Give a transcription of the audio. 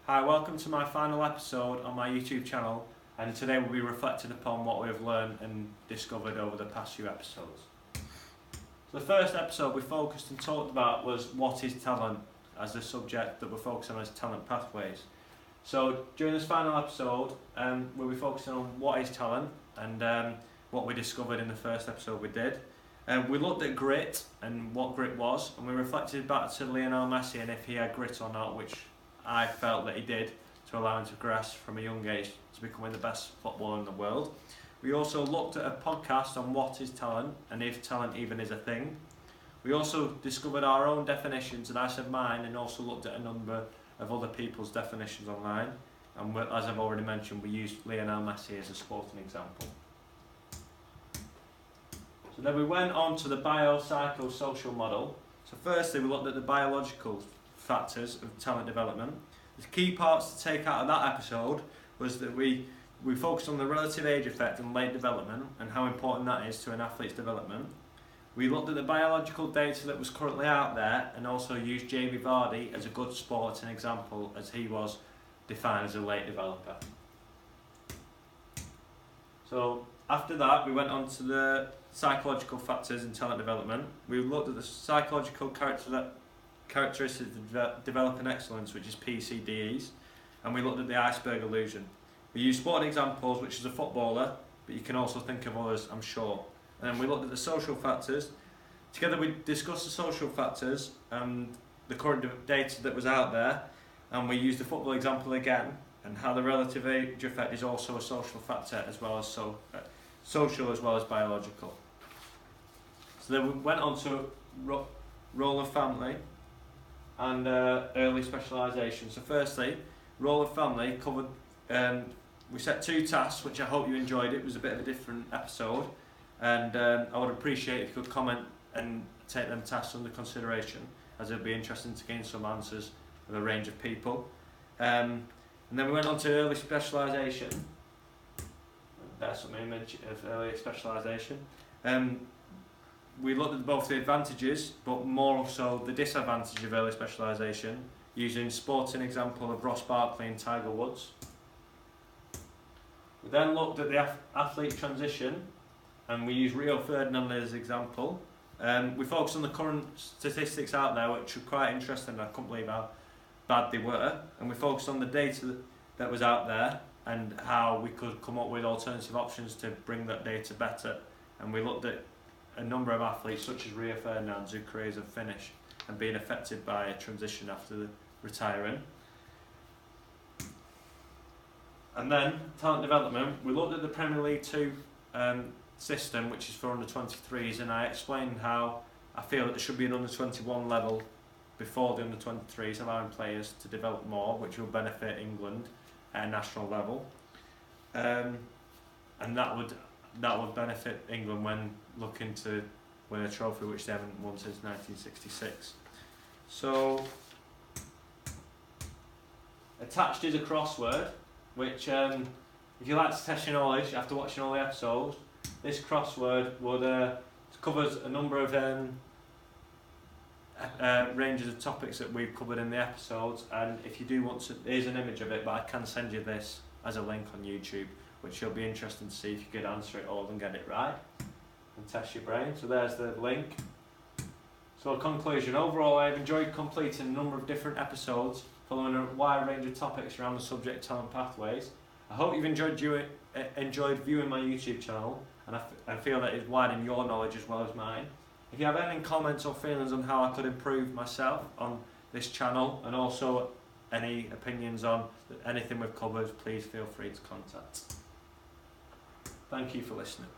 Hi, welcome to my final episode on my YouTube channel, and today we'll be reflecting upon what we have learned and discovered over the past few episodes. So the first episode we focused and talked about was what is talent, as the subject that we're focusing on is talent pathways. So during this final episode we'll be focusing on what is talent and what we discovered in the first episode we did. We looked at grit and what grit was, and we reflected back to Lionel Messi and if he had grit or not, which I felt that he did, to allow him to progress from a young age to becoming the best footballer in the world. We also looked at a podcast on what is talent and if talent even is a thing. We also discovered our own definitions, and I said mine, and also looked at a number of other people's definitions online. And as I've already mentioned, we used Lionel Messi as a sporting example. So then we went on to the biopsychosocial model. So firstly, we looked at the biological factors of talent development. The key parts to take out of that episode was that we focused on the relative age effect and late development and how important that is to an athlete's development. We looked at the biological data that was currently out there and also used Jamie Vardy as a good sporting example, as he was defined as a late developer. So after that, we went on to the psychological factors in talent development. We looked at the psychological characteristics of developing excellence, which is PCDEs, and we looked at the iceberg illusion. We used sporting examples, which is a footballer, but you can also think of others, I'm sure. And then we looked at the social factors. Together we discussed the social factors and the current data that was out there, and we used the football example again, and how the relative age effect is also a social factor as well as social as well as biological. So then we went on to role of family and early specialisation. So firstly, role of family covered, we set 2 tasks, which I hope you enjoyed. It was a bit of a different episode, and I would appreciate if you could comment and take them tasks under consideration, as it would be interesting to gain some answers of a range of people. And then we went on to early specialisation. There's some image of early specialisation. We looked at both the advantages, but more so the disadvantage of early specialisation, using sporting example of Ross Barkley and Tiger Woods. We then looked at the athlete transition, and we used Rio Ferdinand as an example. We focused on the current statistics out there, which were quite interesting. I couldn't believe how bad they were. And we focused on the data that was out there and how we could come up with alternative options to bring that data better. And we looked at a number of athletes, such as Rio Ferdinand, whose careers have finished and been affected by a transition after retiring. And then, talent development, we looked at the Premier League 2 system, which is for under-23s, and I explained how I feel that there should be an under-21 level before the under-23s, allowing players to develop more, which will benefit England at a national level. And that would benefit England when looking to win a trophy, which they haven't won since 1966. So, attached is a crossword, which if you like to test your knowledge after watching all the episodes, this crossword would covers a number of ranges of topics that we've covered in the episodes, and if you do want to, here's an image of it, but I can send you this as a link on YouTube, which will be interesting to see if you could answer it all and get it right and test your brain. So there's the link. So in conclusion, overall I've enjoyed completing a number of different episodes following a wide range of topics around the subject talent pathways. I hope you've enjoyed viewing my YouTube channel, and I feel that it's widened your knowledge as well as mine. If you have any comments or feelings on how I could improve myself on this channel, and also any opinions on anything we've covered, please feel free to contact. Thank you for listening.